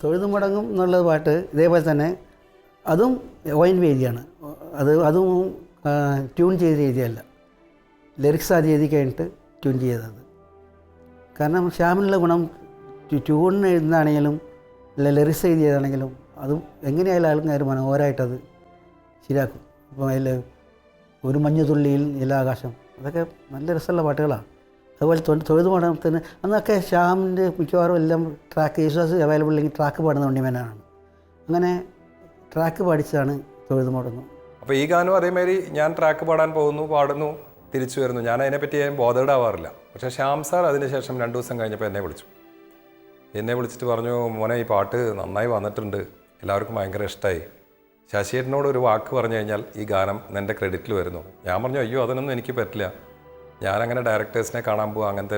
തൊഴുതു മുടങ്ങും എന്നുള്ള പാട്ട് ഇതേപോലെ തന്നെ അതും വൈൻ വേദിയാണ്. അതും ട്യൂൺ ചെയ്ത രീതിയല്ല, ലിറിക്സ് ആദ്യം എഴുതി കഴിഞ്ഞിട്ട് ട്യൂൺ ചെയ്തത്. കാരണം ശ്യാമിനുള്ള ഗുണം ട്യൂണിന് എഴുതുന്നതാണെങ്കിലും അല്ല ലിറിക്സ് എഴുതിയതാണെങ്കിലും അതും എങ്ങനെയായാലും ആൾക്കാർ മനോഹരമായിട്ടത് ശരിയാക്കും. ഇപ്പോൾ അതിൽ ഒരു മഞ്ഞു തുള്ളിയിൽ നീലാകാശം, അതൊക്കെ നല്ല രസമുള്ള പാട്ടുകളാണ്. അതുപോലെ തൊഴുതു മുടങ്ങത്തിന് അന്നൊക്കെ ശ്യാമിൻ്റെ മിക്കവാറും എല്ലാം ട്രാക്ക് യേശുദാസ് അവൈലബിൾ ഇല്ലെങ്കിൽ ട്രാക്ക് പാടുന്ന ഉണ്ണിമേനാണ്. അങ്ങനെ ട്രാക്ക് പാടിച്ചതാണ് തൊഴുതു മുടങ്ങും. അപ്പോൾ ഈ ഗാനം അതേമാതിരി ഞാൻ ട്രാക്ക് പാടാൻ പോകുന്നു, പാടുന്നു, തിരിച്ചു വരുന്നു. ഞാൻ അതിനെപ്പറ്റി ബോധേഡാവാറില്ല. പക്ഷേ ശ്യാം സാർ അതിനുശേഷം 2 ദിവസം കഴിഞ്ഞപ്പോൾ എന്നെ വിളിച്ചിട്ട് പറഞ്ഞു, മോനെ ഈ പാട്ട് നന്നായി വന്നിട്ടുണ്ട്, എല്ലാവർക്കും ഭയങ്കര ഇഷ്ടമായി. ശശിയേട്ടനോട് ഒരു വാക്ക് പറഞ്ഞു കഴിഞ്ഞാൽ ഈ ഗാനം എൻ്റെ ക്രെഡിറ്റിൽ വരുന്നു. ഞാൻ പറഞ്ഞു, അയ്യോ അതിനൊന്നും എനിക്ക് പറ്റില്ല, ഞാനങ്ങനെ ഡയറക്ടേഴ്സിനെ കാണാൻ പോകുക അങ്ങനത്തെ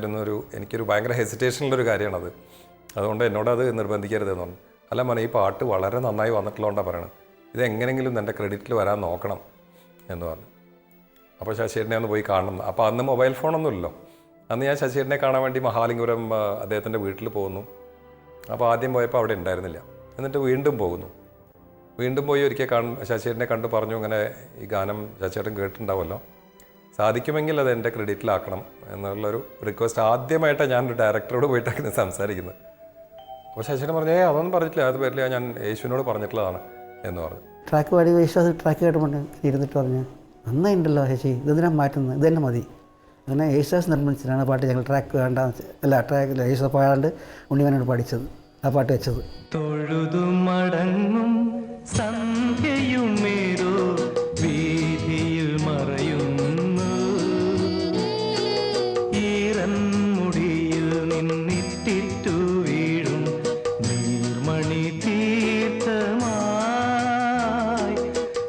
എനിക്കൊരു ഭയങ്കര ഹെസിറ്റേഷനുള്ളൊരു കാര്യമാണത്, അതുകൊണ്ട് എന്നോടത് നിർബന്ധിക്കരുതെന്ന് പറഞ്ഞു. അല്ല മോനെ, ഈ പാട്ട് വളരെ നന്നായി വന്നിട്ടുള്ളതുകൊണ്ടാണ് പറയണത്, ഇതെങ്ങനെയെങ്കിലും എൻ്റെ ക്രെഡിറ്റിൽ വരാൻ നോക്കണം എന്ന് പറഞ്ഞു. അപ്പോൾ ശശിയേട്ടനെ ഒന്ന് പോയി കാണണം. അപ്പോൾ അന്ന് മൊബൈൽ ഫോണൊന്നുമില്ലല്ലോ. അന്ന് ഞാൻ ശശിയേട്ടനെ കാണാൻ വേണ്ടി മഹാലിംഗപുരം അദ്ദേഹത്തിൻ്റെ വീട്ടിൽ പോകുന്നു. അപ്പോൾ ആദ്യം പോയപ്പോൾ അവിടെ ഉണ്ടായിരുന്നില്ല. എന്നിട്ട് വീണ്ടും പോയി ഒരിക്കൽ ശശിയേട്ടനെ കണ്ടു പറഞ്ഞു, ഇങ്ങനെ ഈ ഗാനം ശശിയേട്ടൻ കേട്ടിട്ടുണ്ടാവുമല്ലോ, സാധിക്കുമെങ്കിൽ അത് എൻ്റെ ക്രെഡിറ്റിലാക്കണം എന്നുള്ളൊരു റിക്വസ്റ്റ് ആദ്യമായിട്ടാണ് ഞാനൊരു ഡയറക്ടറോട് പോയിട്ടൊക്കെ സംസാരിക്കുന്നത്. അപ്പോൾ ശശിയേട്ടൻ പറഞ്ഞു, അതൊന്നും പറഞ്ഞിട്ടില്ല, അത് പറ്റില്ല, ഞാൻ യേശുവിനോട് പറഞ്ഞിട്ടുള്ളതാണ് എന്ന് പറഞ്ഞു. ട്രാക്ക് പാടി യേശുദാസ് ട്രാക്ക് കേട്ടുകൊണ്ട് ഇരുന്നിട്ട് പറഞ്ഞു, നന്നായിട്ടുണ്ടല്ലോ ചേച്ചി, ഇതെന്തിനാ മാറ്റുന്നത്, ഇതന്നെ മതി. അങ്ങനെ യേശുദാസ് നിർമ്മിച്ചിട്ടാണ് പാട്ട് ഞങ്ങൾ ട്രാക്ക് ട്രാക്കിൽ യേശുദാസ് പാടാണ്ട് ഉണ്ണിമേനോട് പഠിച്ചത്, ആ പാട്ട് വെച്ചത്. തൊഴുതു മടങ്ങും സന്ധ്യയുമേതോ വീതിയിൽ മറയുന്നു, ഈറൻമുടിയിൽ നിന്നിട്ടിട്ടു വീഴും നീർമണി തീർത്ഥമായി,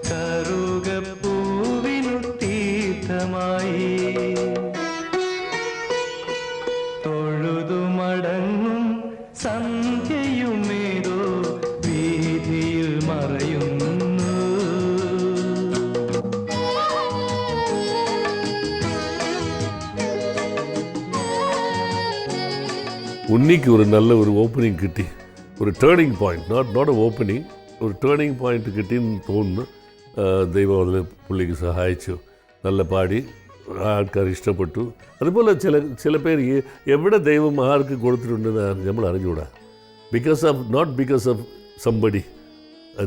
കറുകപ്പൂവിനു തീർത്ഥമായി. തൊഴുതു മടങ്ങും സന്ധ്യയുമേതോ വീതിയിൽ മറയുന്നു. ഉണ്ണിക്ക് ഒരു നല്ല ഒരു ഓപ്പണിങ് കിട്ടി, ഒരു ടേണിംഗ് പോയിന്റ്, നോട്ട് ഓപ്പണിങ്, ഒരു ടേണിംഗ് പോയിന്റ് കിട്ടിയെന്ന് തോന്നുന്നു. ദൈവം അതിൽ പുള്ളിക്ക് സഹായിച്ചു, നല്ല പാടി, ആൾക്കാർ ഇഷ്ടപ്പെട്ടു. അതുപോലെ ചില പേര് എവിടെ ദൈവം ആർക്ക് കൊടുത്തിട്ടുണ്ടെന്ന് നമ്മൾ അറിഞ്ഞുകൂടാ. നോട്ട് ബിക്കോസ് ഓഫ് സംബഡി,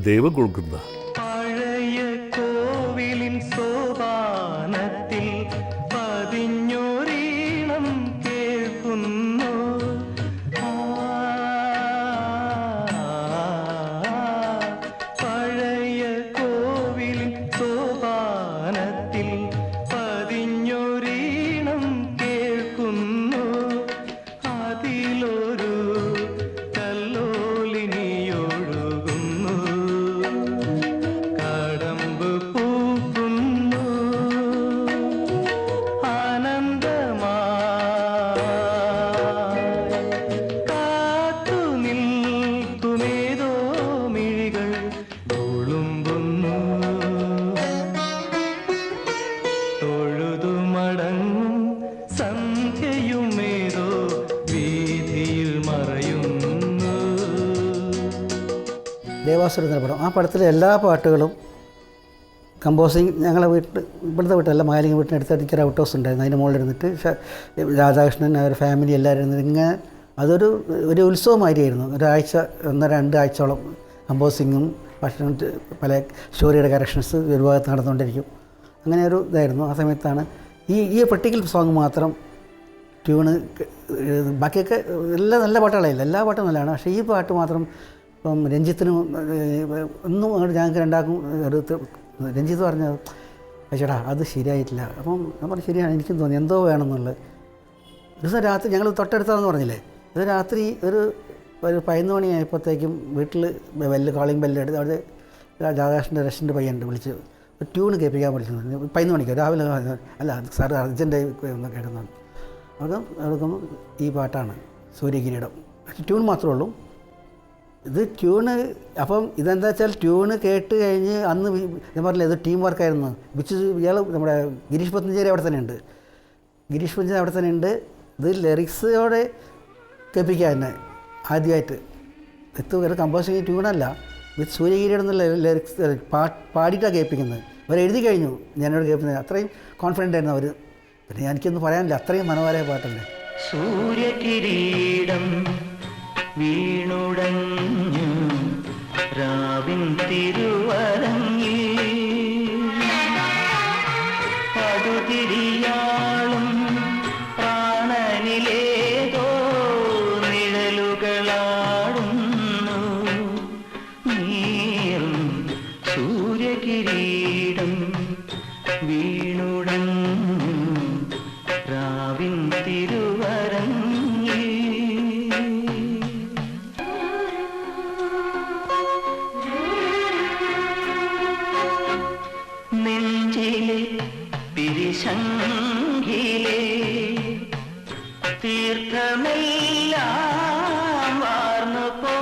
ദൈവം കൊടുക്കുന്ന. പഴയ കോവിലിൻ സോപാനത്തിൽ പതിഞ്ഞൊരീണം കേൾക്കുന്നു, പഴയ കോവിലിൻ സോപാനത്തിൽ പതിഞ്ഞൊരീണം കേൾക്കുന്നു, അതിലൊരു കല്ലോലിനിയൊഴുകുന്നു, കടമ്പ് പൂക്കുന്നു ആനന്ദമായി, കാത്തു നിൽക്കുമേതോ മിഴികൾ തുളുമ്പുന്നു. തൊഴുതു മടങ്ങും സന്ധ്യയുമേതോ വീതിയിൽ മറയുന്നു. ദേവാസുരം എന്ന പടം, ആ പടത്തിലെ എല്ലാ പാട്ടുകളും കമ്പോസിങ് ഞങ്ങളെ ഇവിടുത്തെ വീട്ടിലല്ല, മാലിന്യ വീട്ടിനടുത്ത് എനിക്കൊരു ഔട്ട് ഹൗസ് ഉണ്ടായിരുന്നു, അതിൻ്റെ മുകളിൽ ഇരുന്നിട്ട് രാധാകൃഷ്ണൻ അവരുടെ ഫാമിലി എല്ലാവരും ഇരുന്നിട്ട് ഇങ്ങനെ ഒരു ഉത്സവമായിരിയായിരുന്നു. 1-2 ആഴ്ചയോളം കമ്പോസിങ്ങും ഭക്ഷണം പല സ്റ്റോറിയുടെ കറക്ഷൻസ് ഒരു ഭാഗത്ത് നടന്നുകൊണ്ടിരിക്കും. അങ്ങനെ ഒരു ഇതായിരുന്നു. ആ സമയത്താണ് ഈ പെർട്ടിക്കുലർ സോങ് മാത്രം ട്യൂണ്, ബാക്കിയൊക്കെ എല്ലാം നല്ല പാട്ടുകളായില്ല, എല്ലാ പാട്ടും നല്ലതാണ്. പക്ഷേ ഈ പാട്ട് മാത്രം ഇപ്പം രഞ്ജിത്തിനും ഒന്നും ഞങ്ങൾക്ക് രണ്ടാക്കും രഞ്ജിത്ത് പറഞ്ഞത്, ചേട്ടാ അത് ശരിയായിട്ടില്ല. അപ്പം ഞാൻ പറഞ്ഞു, ശരിയാണ്, എനിക്കും തോന്നി എന്തോ വേണമെന്നുള്ളത്. ഒരു ദിവസം രാത്രി ഞങ്ങൾ തൊട്ടടുത്താണെന്ന് പറഞ്ഞില്ലേ, ഇത് രാത്രി ഒരു 11 മണിയായപ്പോഴത്തേക്കും വീട്ടിൽ കോളിംഗ് ബെല്ലെടുത്ത് അവിടെ രാധാകൃഷ്ണൻ്റെ റെസ്റ്റൻ്റെ പയ്യനുണ്ട്, വിളിച്ച് ഒരു ട്യൂണ് കേൾപ്പിക്കാൻ വിളിച്ചു. 11 മണിക്ക് രാവിലെ, അല്ല സാർ അർജൻറ്റായി കേൾക്കുന്നതാണ്. അതൊക്കെ ഈ പാട്ടാണ് സൂര്യകിരീടം. ട്യൂൺ മാത്രമേ ഉള്ളൂ ഇത്. ട്യൂണ് അപ്പം ഇതെന്താ വെച്ചാൽ ട്യൂണ് കേട്ട് കഴിഞ്ഞ് അന്ന് ഞാൻ പറഞ്ഞില്ല ഇത് ടീം വർക്കായിരുന്നു. ഇയാൾ നമ്മുടെ ഗിരീഷ് പത്തഞ്ചേരി അവിടെ തന്നെ ഉണ്ട്, ഇത് ലിറിക്സോടെ കേൾപ്പിക്കുക തന്നെ ആദ്യമായിട്ട് ഒരു കമ്പോസിങ് ട്യൂണല്ല, വിത്ത് സൂര്യകിരീടം എന്നുള്ള ലിറിക്സ് പാടിയിട്ടാണ് കേൾപ്പിക്കുന്നത്. അവർ എഴുതി കഴിഞ്ഞു, ഞാനോട് കേൾക്കുന്നത്. അത്രയും കോൺഫിഡൻ്റ് ആയിരുന്നു അവർ. പിന്നെ എനിക്കൊന്നും പറയാനില്ല, അത്രയും മനോഹരമായ പാട്ടല്ലേ. സൂര്യകിരീടം വീണുടഞ്ഞു രാവിൻ തിരുവരങ്ങിൽ പടുതിരിയാളും പ്രാണനിലേതോ നിഴലുകളാടുന്നു. നീറും സൂര്യകിരീടം വീണുടഞ്ഞു രാവിൻ തിരുവരങ്ങിൽ. നെഞ്ചിലെ പിരിശങ്കിലെ തീർത്ഥമെല്ലാം വാർന്നു പോ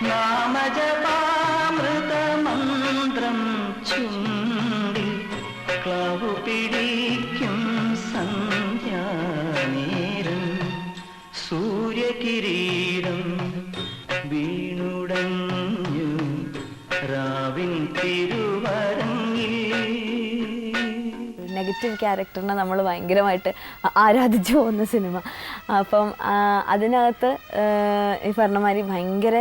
നാമജപാമൃതമന്ത്രം ചുണ്ടിൽ ക്ലാവു പിടിക്കും സന്ധ്യാനേരം. സൂര്യകിരീടം വീണുടഞ്ഞു രാവിൻ തിരുവരങ്ങിൽ. നെഗറ്റീവ് ക്യാരക്ടറിനെ നമ്മൾ ഭയങ്കരമായിട്ട് ആരാധിച്ചു പോകുന്ന സിനിമ. അപ്പം അതിനകത്ത് ഈ പറഞ്ഞമാതിരി ഭയങ്കര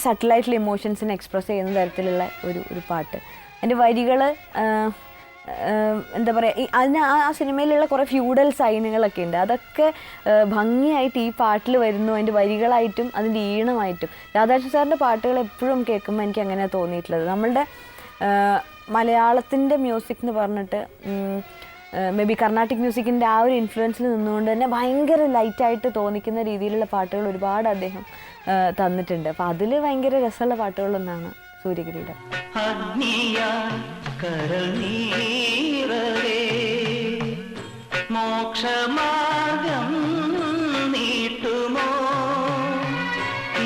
സട്ടിലായിട്ടുള്ള ഇമോഷൻസിനെ എക്സ്പ്രസ് ചെയ്യുന്ന തരത്തിലുള്ള ഒരു പാട്ട്. അതിൻ്റെ വരികൾ എന്താ പറയുക, അതിന് ആ സിനിമയിലുള്ള കുറേ ഫ്യൂഡൽ സൈനുകളൊക്കെ ഉണ്ട്. അതൊക്കെ ഭംഗിയായിട്ട് ഈ പാട്ടിൽ വരുന്നു, അതിൻ്റെ വരികളായിട്ടും അതിൻ്റെ ഈണമായിട്ടും. രാധാകൃഷ്ണൻ സാറിൻ്റെ പാട്ടുകൾ എപ്പോഴും കേൾക്കുമ്പോൾ എനിക്ക് അങ്ങനെയാണ് തോന്നിയിട്ടുള്ളത്. നമ്മളുടെ മലയാളത്തിൻ്റെ മ്യൂസിക് എന്ന് പറഞ്ഞിട്ട് മേ ബി കർണാട്ടിക് മ്യൂസിക്കിൻ്റെ ആ ഒരു ഇൻഫ്ലുവൻസിൽ നിന്നുകൊണ്ട് തന്നെ ഭയങ്കര ലൈറ്റായിട്ട് തോന്നിക്കുന്ന രീതിയിലുള്ള പാട്ടുകൾ ഒരുപാട് അദ്ദേഹം തന്നിട്ടുണ്ട്. അപ്പം അതിൽ ഭയങ്കര രസമുള്ള പാട്ടുകളൊന്നാണ് സൂര്യകിരീടം. കരൾ നീറവേ മോക്ഷമാർഗം നീട്ടുമോ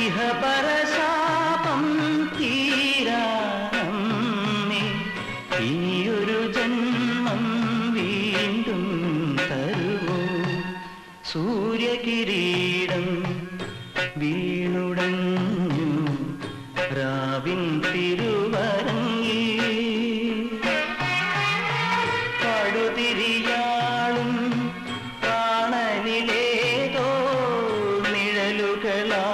ഇഹപരശാപം തീരാമേ ഇനിയൊരു ജന്മം വീണ്ടും തരുമോ. സൂര്യകിരീടം വീണുടഞ്ഞു രാവിൻ തിരുവരങ്ങിൽ പടുതിരിയാളും പ്രാണനിലേതോ നിഴലുകളാ